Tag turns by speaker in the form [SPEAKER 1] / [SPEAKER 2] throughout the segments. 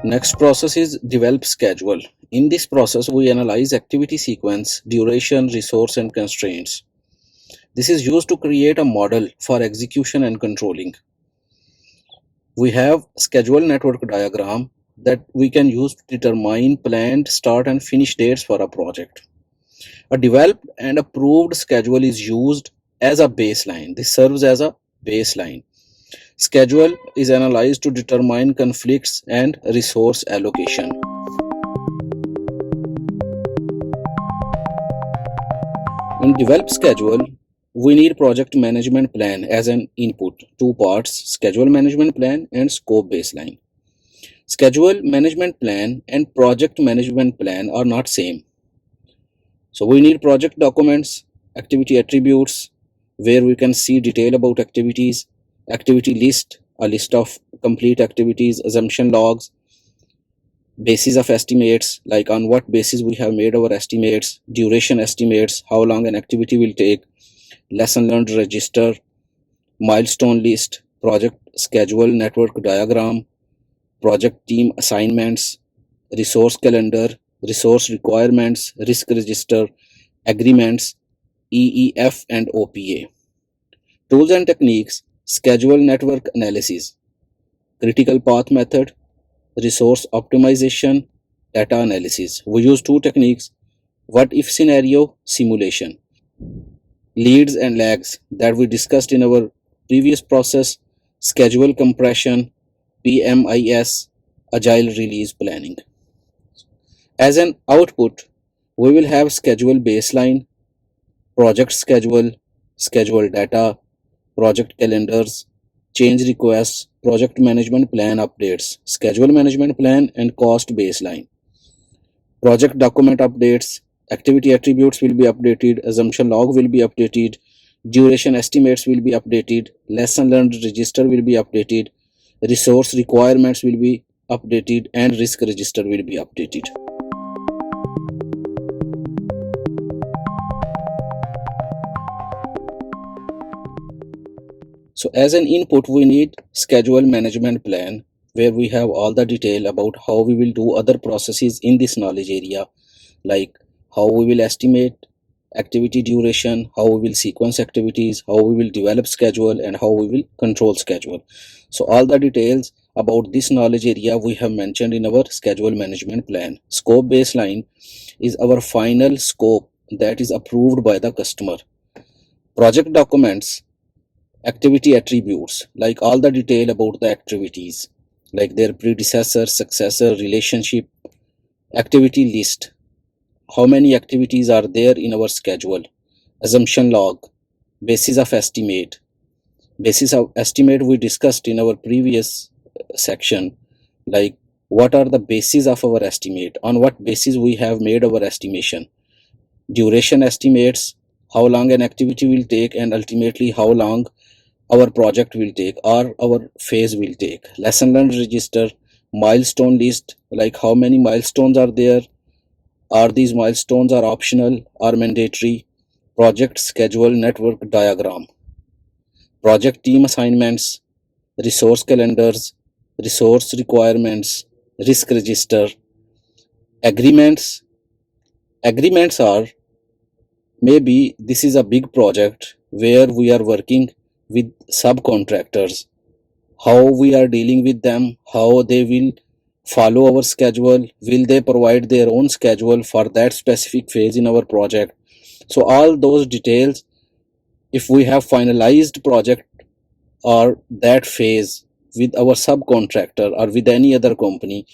[SPEAKER 1] Next process is develop schedule. In this process, we analyze activity sequence, duration, resource, and constraints. This is used to create a model for execution and controlling. We have schedule network diagram that we can use to determine planned start and finish dates for a project. A developed and approved schedule is used as a baseline. This serves as a baseline. Schedule is analyzed to determine conflicts and resource allocation. In developed schedule, we need project management plan as an input. Two parts: schedule management plan and scope baseline. Schedule management plan and project management plan are not same. So we need project documents, activity attributes, where we can see detail about activities, activity list, a list of complete activities, assumption logs, basis of estimates, like on what basis we have made our estimates, duration estimates, how long an activity will take, lesson learned register, milestone list, project schedule network diagram, project team assignments, resource calendar, resource requirements, risk register, agreements, EEF and OPA. Tools and techniques: schedule network analysis, critical path method, resource optimization, data analysis. We use two techniques: what if scenario, simulation. Leads and lags that we discussed in our previous process: schedule compression, PMIS, agile release planning. As an output, we will have schedule baseline, project schedule, schedule data, project calendars, change requests, project management plan updates, schedule management plan and cost baseline. Project document updates, activity attributes will be updated, assumption log will be updated, duration estimates will be updated, lesson learned register will be updated, resource requirements will be updated, and risk register will be updated. So as an input, we need schedule management plan, where we have all the detail about how we will do other processes in this knowledge area, like how we will estimate activity duration, how we will sequence activities, how we will develop schedule, and how we will control schedule. So all the details about this knowledge area we have mentioned in our schedule management plan. Scope baseline is our final scope that is approved by the customer. Project documents, activity attributes, like all the detail about the activities, like their predecessor, successor, relationship. Activity list, how many activities are there in our schedule. Assumption log, basis of estimate. Basis of estimate we discussed in our previous section, like what are the bases of our estimate, on what basis we have made our estimation. Duration estimates, how long an activity will take and ultimately how long our project will take or our phase will take. Lesson learned register, milestone list, like how many milestones are there, are these milestones are optional or mandatory. Project schedule network diagram, project team assignments, resource calendars, resource requirements, risk register. Agreements, agreements are, maybe this is a big project where we are working with subcontractors, how we are dealing with them, how they will follow our schedule, will they provide their own schedule for that specific phase in our project. So all those details, if we have finalized project or that phase with our subcontractor or with any other company,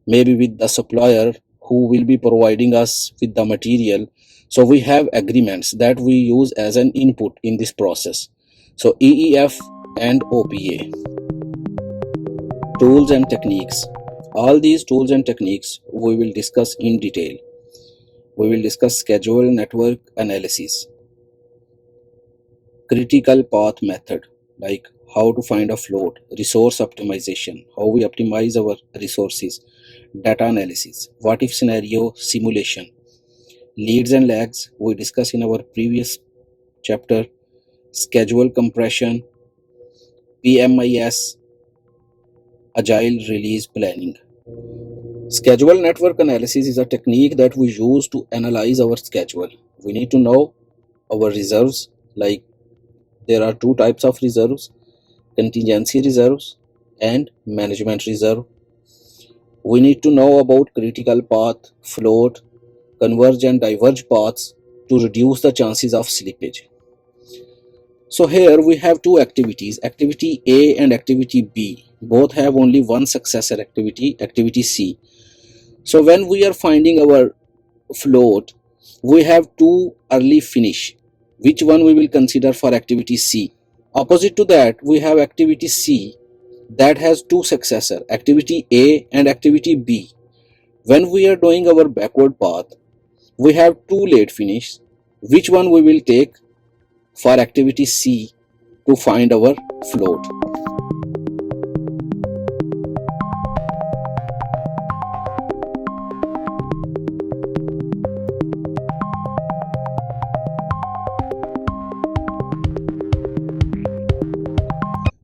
[SPEAKER 1] maybe with the supplier who will be providing us with the material, so we have agreements that we use as an input in this process. So EEF and OPA. Tools and techniques, all these tools and techniques we will discuss in detail. We will discuss schedule network analysis, critical path method, like how to find a float, resource optimization, how we optimize our resources, data analysis, what if scenario, simulation. Leads and lags we discussed in our previous chapter, schedule compression, PMIS, agile release planning. Schedule network analysis is a technique that we use to analyze our schedule. We need to know our reserves, like there are two types of reserves: contingency reserves and management reserve. We need to know about critical path, float, converge and diverge paths to reduce the chances of slippage. So here we have two activities, activity A and activity B. Both have only one successor activity, activity C. So when we are finding our float, we have two early finish. Which one we will consider for activity C? Opposite to that, we have activity C that has two successor, activity A and activity B. When we are doing our backward path, we have two late finish. Which one we will take for activity C to find our float?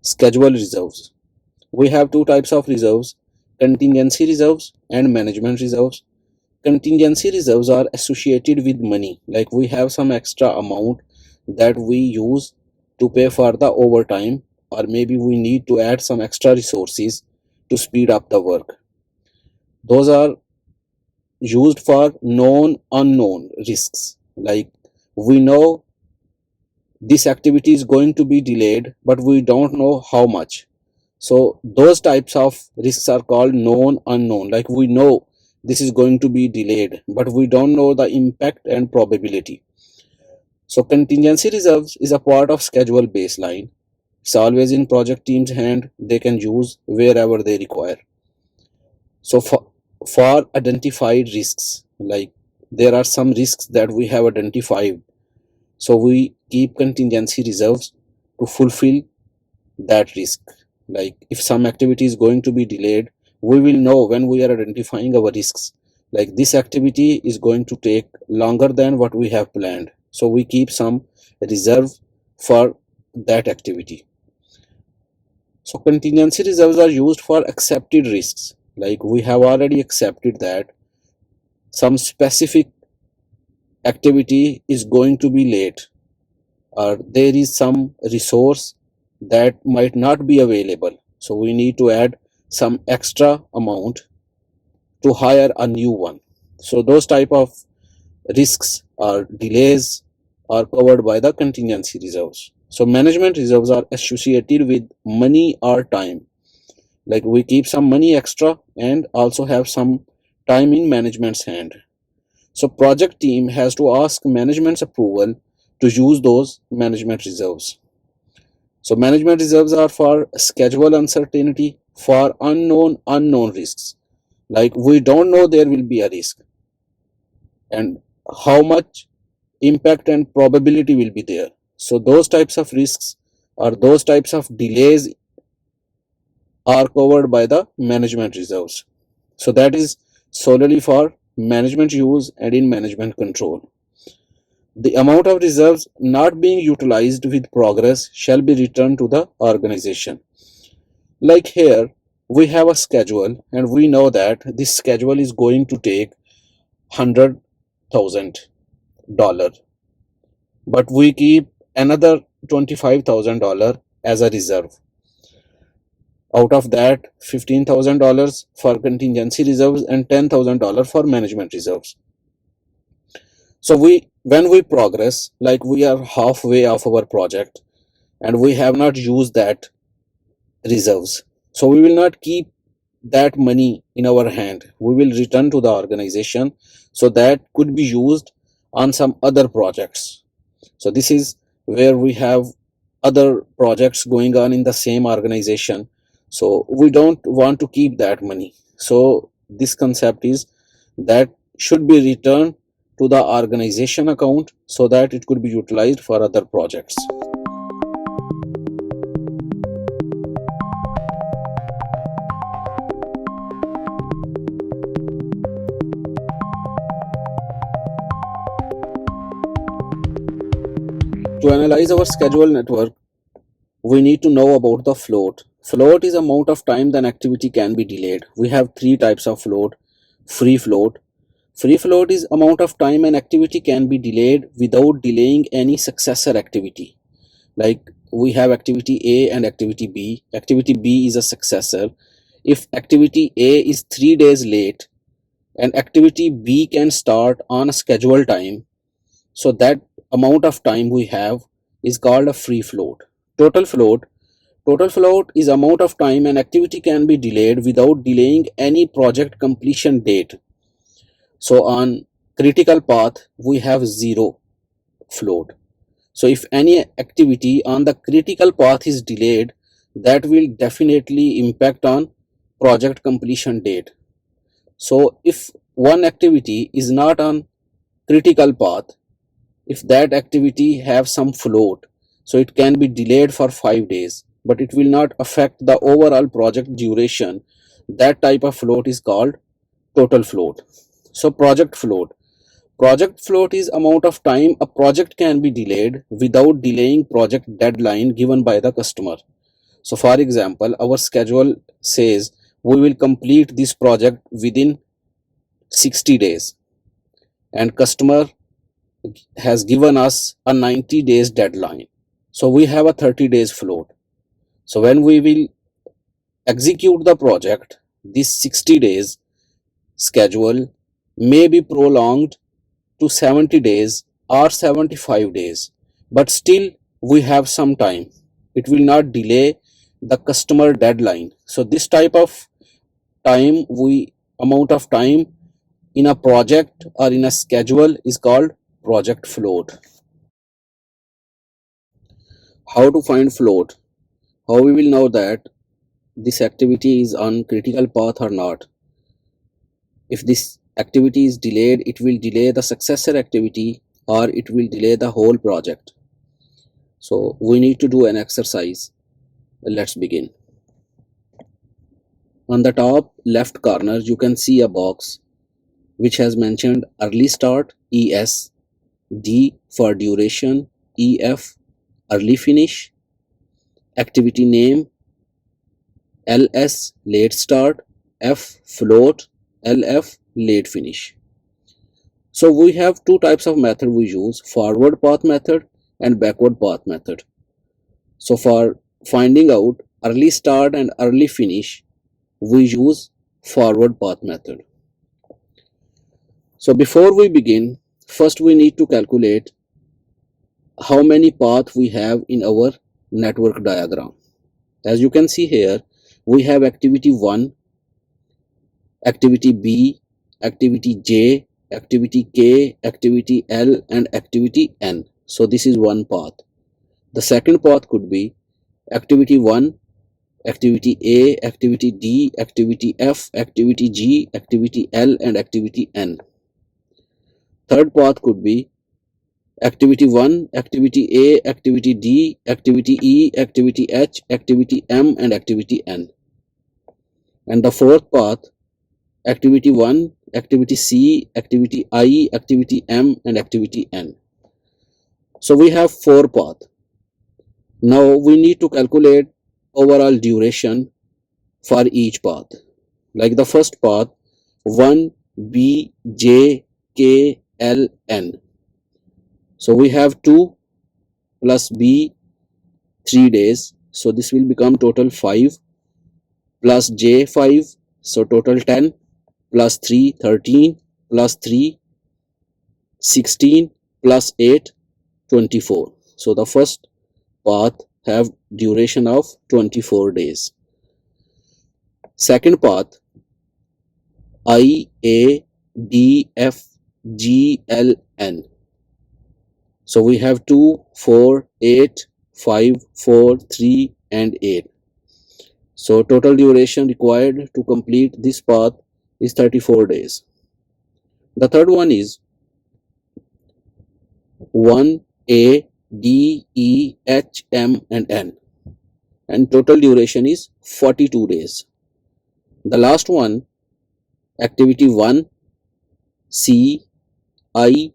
[SPEAKER 1] Schedule reserves. We have two types of reserves, contingency reserves and management reserves. Contingency reserves are associated with money, like we have some extra amount that we use to pay for the overtime, or maybe we need to add some extra resources to speed up the work. Those are used for known unknown risks, like we know this activity is going to be delayed but we don't know how much. So those types of risks are called known unknown, like we know this is going to be delayed but we don't know the impact and probability. So contingency reserves is a part of schedule baseline. It's always in project team's hand, they can use wherever they require. So for identified risks, like there are some risks that we have identified, so we keep contingency reserves to fulfill that risk. Like if some activity is going to be delayed, we will know when we are identifying our risks, like this activity is going to take longer than what we have planned, so we keep some reserve for that activity. So contingency reserves are used for accepted risks, like we have already accepted that some specific activity is going to be late, or there is some resource that might not be available, so we need to add some extra amount to hire a new one. So those type of risks or delays are covered by the contingency reserves. So management reserves are associated with money or time, like we keep some money extra and also have some time in management's hand. So project team has to ask management's approval to use those management reserves. So management reserves are for schedule uncertainty, for unknown risks, like we don't know there will be a risk and how much impact and probability will be there. So those types of risks or those types of delays are covered by the management reserves. So that is solely for management use and in management control. The amount of reserves not being utilized with progress shall be returned to the organization. Like here, we have a schedule and we know that this schedule is going to take $100,000, but we keep another $25,000 as a reserve. Out of that, $15,000 for contingency reserves and $10,000 for management reserves. So when we progress, like we are halfway of our project and we have not used that reserves, so we will not keep that money in our hand. We will return to the organization, so that could be used on some other projects. So this is where we have other projects going on in the same organization, so we don't want to keep that money. So this concept is that should be returned to the organization account so that it could be utilized for other projects. To analyze our schedule network, we need to know about the float. Float is amount of time that activity can be delayed. We have three types of float: Free float. Free float is amount of time an activity can be delayed without delaying any successor activity. Like we have activity A and activity B. Activity B is a successor. If activity A is 3 days late and activity B can start on a scheduled time, so that amount of time we have is called a free float. Total float. Total float is amount of time an activity can be delayed without delaying any project completion date. So on critical path, we have zero float. So if any activity on the critical path is delayed, that will definitely impact on project completion date. So if one activity is not on critical path, if that activity have some float, so it can be delayed for 5 days, but it will not affect the overall project duration. That type of float is called total float. So project float. Project float is amount of time a project can be delayed without delaying project deadline given by the customer. So for example, our schedule says we will complete this project within 60 days and customer has given us a 90 days deadline. So we have a 30 days float. So when we will execute the project, this 60 days schedule may be prolonged to 70 days or 75 days, but still we have some time. It will not delay the customer deadline. So this type of amount of time in a project or in a schedule is called project float. How to find float? How we will know that this activity is on critical path or not? If this activity is delayed, it will delay the successor activity or it will delay the whole project. So we need to do an exercise. Let's begin. On the top left corner, you can see a box which has mentioned early start ES, D for duration, EF early finish, activity name LS late start, F float, LF late finish. So we have two types of method we use, forward path method and backward path method. So for finding out early start and early finish, we use forward path method. So before we begin, first we need to calculate how many paths we have in our network diagram. As you can see here, we have activity 1, activity B, activity J, activity K, activity L and activity N. So this is one path. The second path could be activity 1, activity A, activity D, activity F, activity G, activity L and activity N. Third path could be activity 1, activity A, activity D, activity E, activity H, activity M and activity N. And the fourth path, activity 1, activity C, activity I, activity M and activity N. So we have 4 paths. Now we need to calculate overall duration for each path. Like the first path, 1, B, J, K, L, N. So we have 2 plus B 3 days. So this will become total 5 plus J 5. So total 10 plus 3 13 plus 3 16 plus 8 24. So the first path have duration of 24 days. Second path, I, A, D, F, G, L, N. So we have 2, 4, 8, 5, 4, 3 and 8. So total duration required to complete this path is 34 days. The third one is 1, A, D, E, H, M and N. And total duration is 42 days. The last one, activity 1, C, I,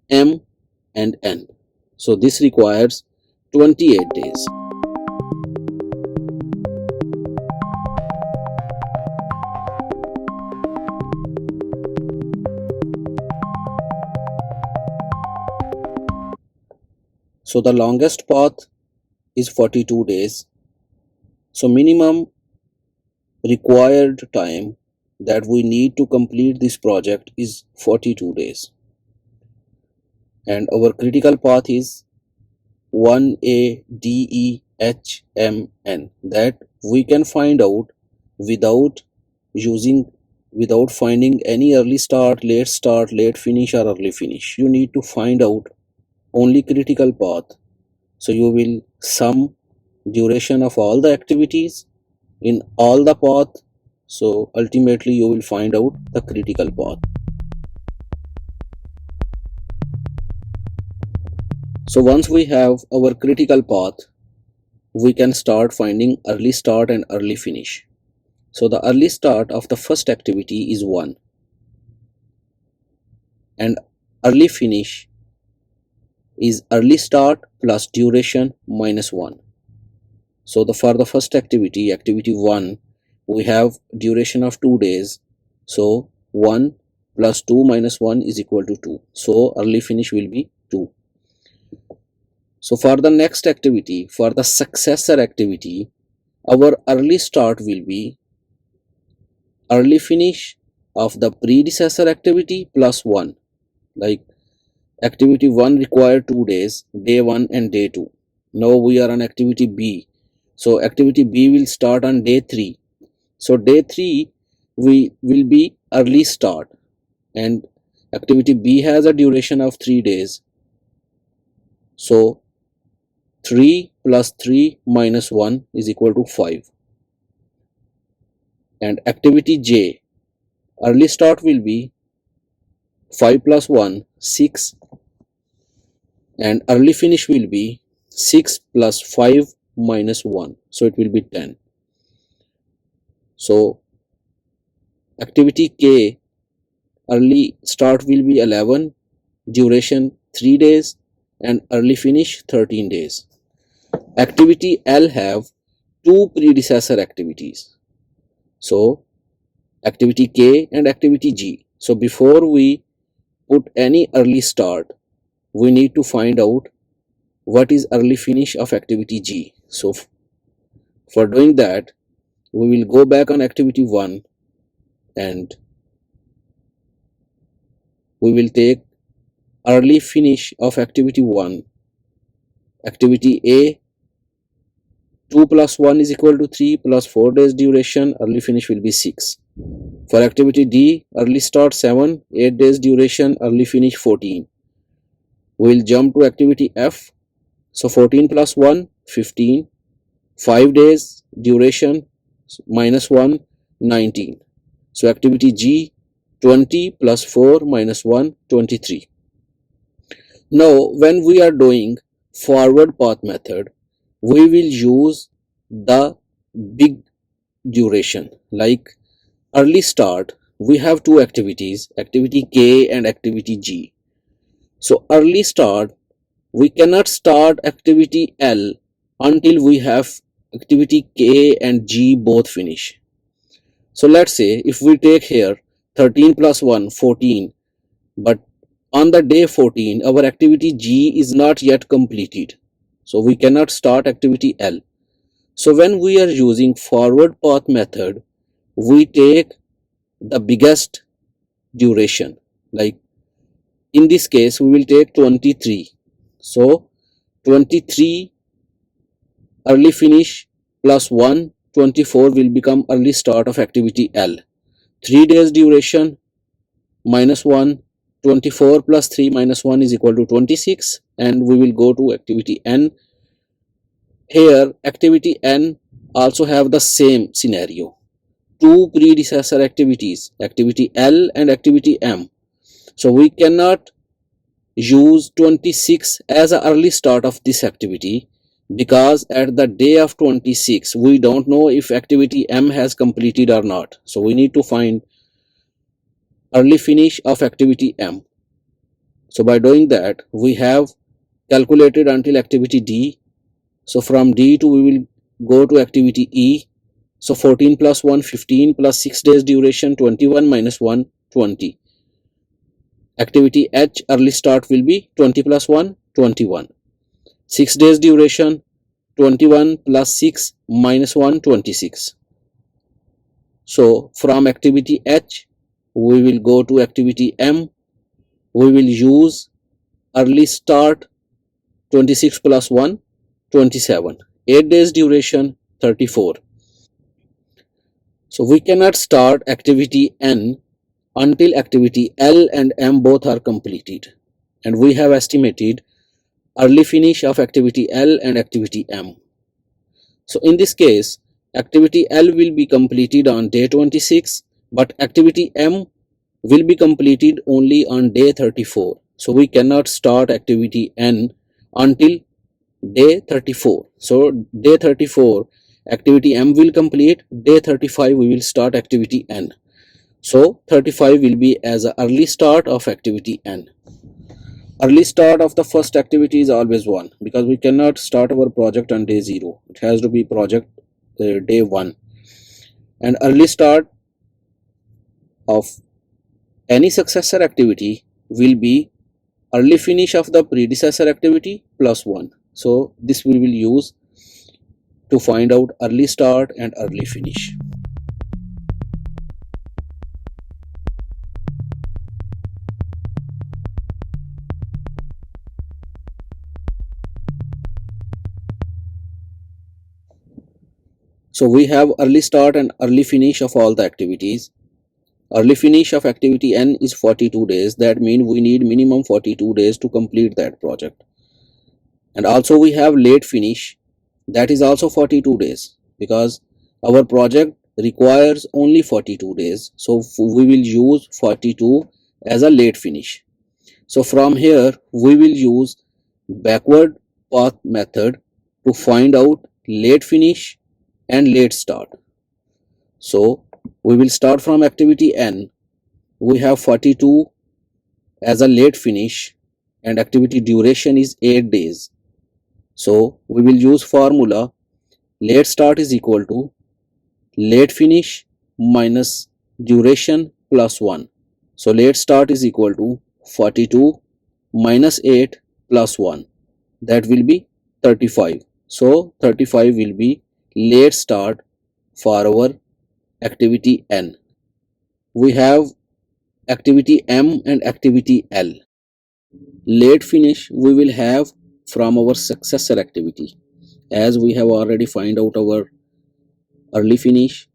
[SPEAKER 1] M and N. So this requires 28 days. So the longest path is 42 days. So minimum required time that we need to complete this project is 42 days. And our critical path is 1ADEHMN, that we can find out without finding any early start, late finish or early finish. You need to find out only critical path. So you will sum duration of all the activities in all the path. So ultimately you will find out the critical path. So once we have our critical path, we can start finding early start and early finish. So the early start of the first activity is 1 and early finish is early start plus duration minus 1. So for the first activity, activity 1, we have duration of 2 days. So 1 plus 2 minus 1 is equal to 2. So early finish will be 2. So for the next activity, for the successor activity, our early start will be early finish of the predecessor activity plus 1. Like activity 1 required 2 days, day 1 and day 2. Now we are on activity B. So activity B will start on day 3. So day 3 we will be early start, and activity B has a duration of 3 days. So 3 plus 3 minus 1 is equal to 5. And activity J, early start will be 5 plus 1, 6, and early finish will be 6 plus 5 minus 1. So it will be 10. So activity K, early start will be 11, duration 3 days, and early finish 13 days. Activity L have 2 predecessor activities. So activity K and activity G. So before we put any early start, we need to find out what is early finish of activity G. So for doing that, we will go back on activity 1 and we will take early finish of activity 1. Activity A, 2 plus 1 is equal to 3 plus 4 days duration, early finish will be 6. For activity D, early start 7, 8 days duration, early finish 14. We will jump to activity F. So 14 plus 1, 15, 5 days duration minus 1, 19. So activity G, 20 plus 4 minus 1, 23. Now when we are doing forward path method, we will use the big duration. Like early start, we have 2 activities, activity K and activity G. So early start, we cannot start activity L until we have activity K and G both finish. So let's say if we take here 13 plus 1, 14, but on the day 14, our activity G is not yet completed. So we cannot start activity L. So when we are using forward path method, we take the biggest duration. Like in this case, we will take 23. So 23 early finish plus 1, 24 will become early start of activity L. 3 days duration minus 1, 24 plus 3 minus 1 is equal to 26, and we will go to activity N. Here activity N also have the same scenario. 2 predecessor activities, activity L and activity M. So we cannot use 26 as an early start of this activity, because at the day of 26 we don't know if activity M has completed or not. So we need to find early finish of activity M. So by doing that, we have calculated until activity D. So from D to we will go to activity E. So 14 plus 1, 15 plus 6 days duration, 21 minus 1, 20. Activity H, early start will be 20 plus 1, 21. 6 days duration, 21 plus 6 minus 1, 26. So from activity H, we will go to activity M. We will use early start, 26 plus 1, 27. 8 days duration, 34. So we cannot start activity N until activity L and M both are completed. And we have estimated early finish of activity L and activity M. So in this case, activity L will be completed on day 26, but activity M will be completed only on day 34. So we cannot start activity N until day 34. So day 34 activity M will complete, day 35 we will start activity N. So 35 will be as an early start of activity N. Early start of the first activity is always 1 because we cannot start our project on day 0. It has to be project day 1. And early start of any successor activity will be early finish of the predecessor activity plus 1. So this we will use to find out early start and early finish. So we have early start and early finish of all the activities. Early finish of activity N is 42 days. That means we need minimum 42 days to complete that project. And also we have late finish, that is also 42 days because our project requires only 42 days. So we will use 42 as a late finish. So from here we will use backward path method to find out late finish and late start. So we will start from activity N. We have 42 as a late finish and activity duration is 8 days. So we will use formula late start is equal to late finish minus duration plus 1. So late start is equal to 42 minus 8 plus 1. That will be 35. So 35 will be late start for our activity N. We have activity M and activity L. Late finish we will have from our successor activity, as we have already find out our early finish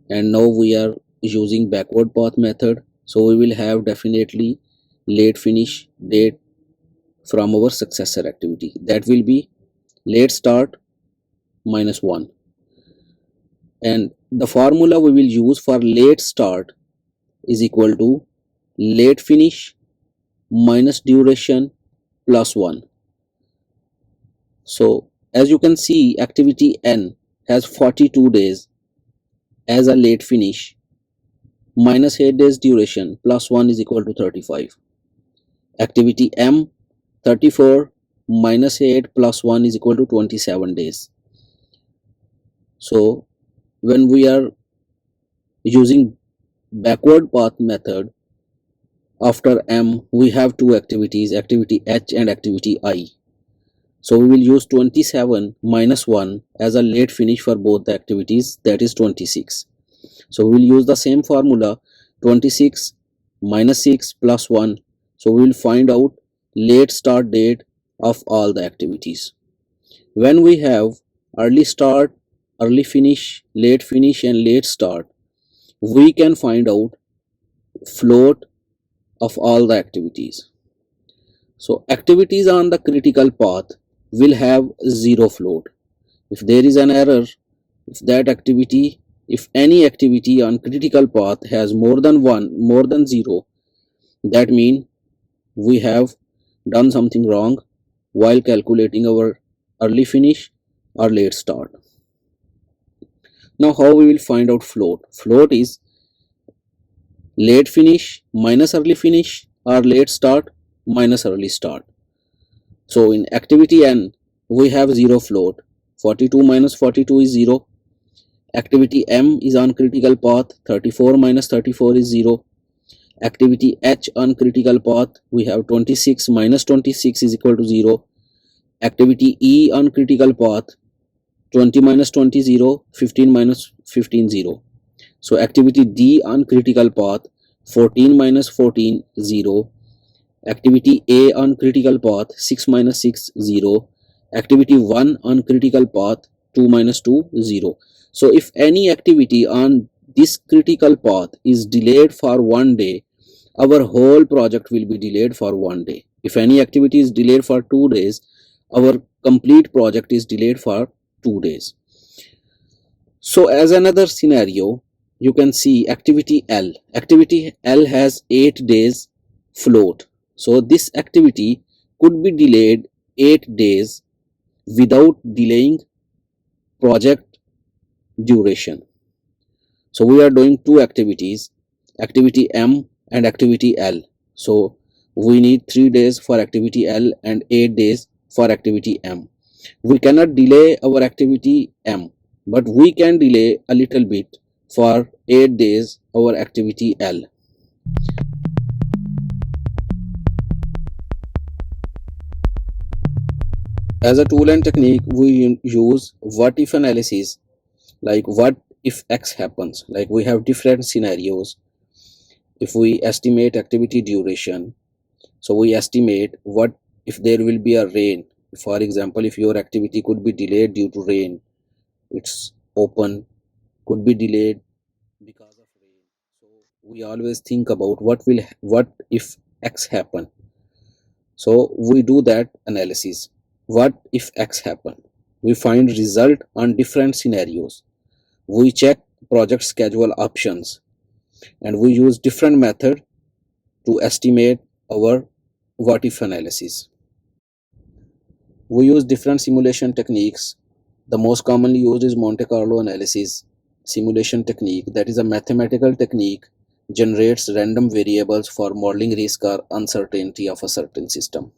[SPEAKER 1] and now we are using backward path method. So we will have definitely late finish date from our successor activity, that will be late start minus 1. And the formula we will use for late start is equal to late finish minus duration plus 1. So as you can see, activity N has 42 days as a late finish, minus 8 days duration plus 1 is equal to 35. Activity M, 34 minus 8 plus 1 is equal to 27 days. So when we are using backward path method, after M we have two activities, activity H and activity I. So we will use 27 minus 1 as a late finish for both the activities, that is 26. So we will use the same formula, 26 minus 6 plus 1. So we will find out late start date of all the activities. When we have early start, early finish, late finish and late start, we can find out float of all the activities. So activities on the critical path will have 0 float. If there is an error, if any activity on critical path has more than 0, that means we have done something wrong while calculating our early finish or late start. Now how we will find out float? Float is late finish minus early finish or late start minus early start. So in activity N we have 0 float. 42 minus 42 is 0. Activity M is on critical path, 34 minus 34 is 0. Activity H on critical path we have 26 minus 26 is equal to 0. Activity E on critical path 20 minus 20 0, 15 minus 15 0. So activity D on critical path 14 minus 14 0. Activity A on critical path 6 minus 6 0. Activity 1 on critical path 2 minus 2 0. So if any activity on this critical path is delayed for 1 day, our whole project will be delayed for 1 day. If any activity is delayed for 2 days, our complete project is delayed for 2 days. So as another scenario, you can see activity L. Activity L has 8 days float. So this activity could be delayed 8 days without delaying project duration. So we are doing two activities, activity M and activity L. So we need 3 days for activity L and 8 days for activity M. We cannot delay our activity M, but we can delay a little bit for 8 days our activity L. As a tool and technique, we use what if analysis, like what if X happens. Like we have different scenarios. If we estimate activity duration, so we estimate what if there will be a rain. For example, if your activity could be delayed due to rain, it's open, could be delayed because of rain. So we always think about what if X happen. So we do that analysis. What if X happen? We find result on different scenarios. We check project schedule options and we use different method to estimate our what if analysis. We use different simulation techniques. The most commonly used is Monte Carlo analysis simulation technique. That is a mathematical technique generates random variables for modeling risk or uncertainty of a certain system.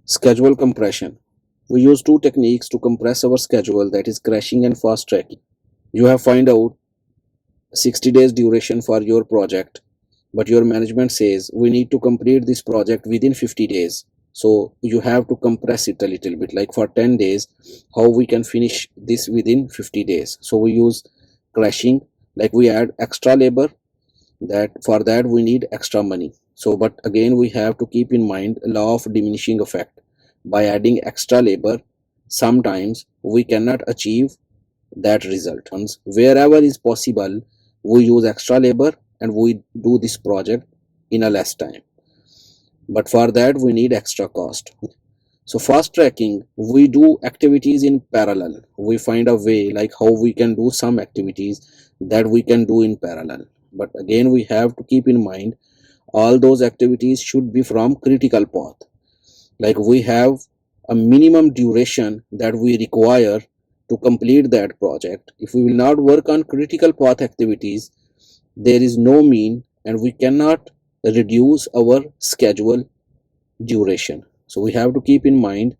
[SPEAKER 1] Schedule compression. We use two techniques to compress our schedule, that is crashing and fast tracking. You have find out 60 days duration for your project, but your management says we need to complete this project within 50 days. So you have to compress it a little bit, like for 10 days, how we can finish this within 50 days. So we use crashing, like we add extra labor, that for that we need extra money. So but again we have to keep in mind law of diminishing effect. By adding extra labor, sometimes we cannot achieve that result. Wherever is possible, we use extra labor and we do this project in a less time, but for that we need extra cost. So fast tracking, we do activities in parallel. We find a way like how we can do some activities that we can do in parallel, but again we have to keep in mind all those activities should be from critical path. Like we have a minimum duration that we require to complete that project. If we will not work on critical path activities, there is no mean and we cannot reduce our schedule duration. So we have to keep in mind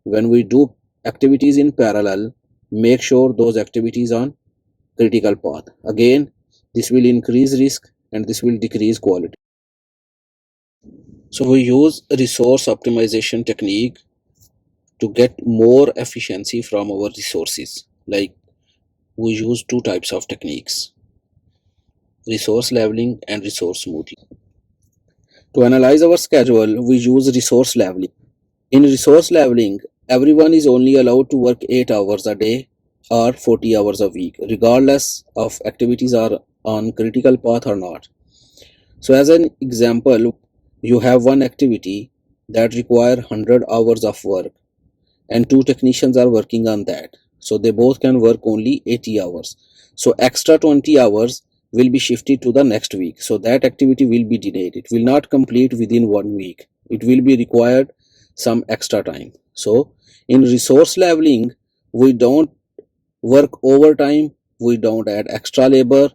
[SPEAKER 1] when we do activities in parallel, make sure those activities on critical path. Again, this will increase risk and this will decrease quality. So we use resource optimization technique to get more efficiency from our resources. Like we use two types of techniques, resource leveling and resource smoothing. To analyze our schedule, we use resource leveling. In resource leveling, everyone is only allowed to work 8 hours a day or 40 hours a week, regardless of activities are on critical path or not. So as an example, you have one activity that require 100 hours of work and two technicians are working on that. So they both can work only 80 hours. So extra 20 hours will be shifted to the next week. So that activity will be delayed. It will not complete within 1 week. It will be required some extra time. So in resource leveling, we don't work overtime, we don't add extra labor.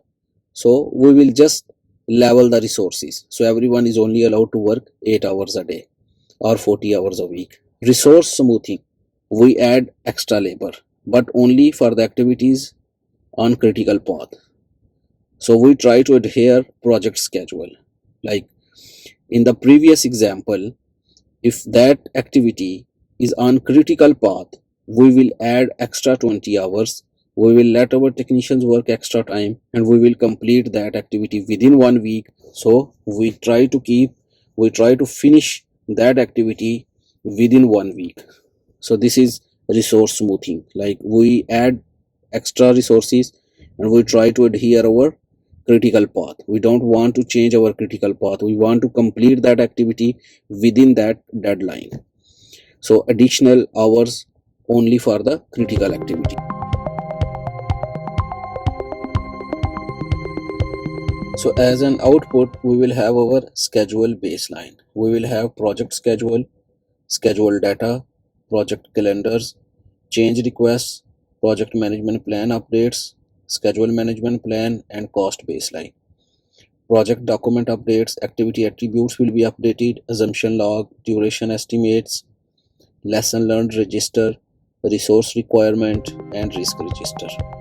[SPEAKER 1] So we will just level the resources. So everyone is only allowed to work 8 hours a day or 40 hours a week. Resource smoothing, we add extra labor, but only for the activities on critical path. So we try to adhere project schedule. Like in the previous example, if that activity is on critical path, we will add extra 20 hours. We will let our technicians work extra time and we will complete that activity within 1 week. So we try to finish that activity within 1 week. So this is resource smoothing. Like we add extra resources and we try to adhere our critical path. We don't want to change our critical path. We want to complete that activity within that deadline. So additional hours only for the critical activity. So as an output, we will have our schedule baseline. We will have project schedule, schedule data, project calendars, change requests, project management plan updates, schedule management plan, and cost baseline. Project document updates, activity attributes will be updated, assumption log, duration estimates, lesson learned register, resource requirement, and risk register.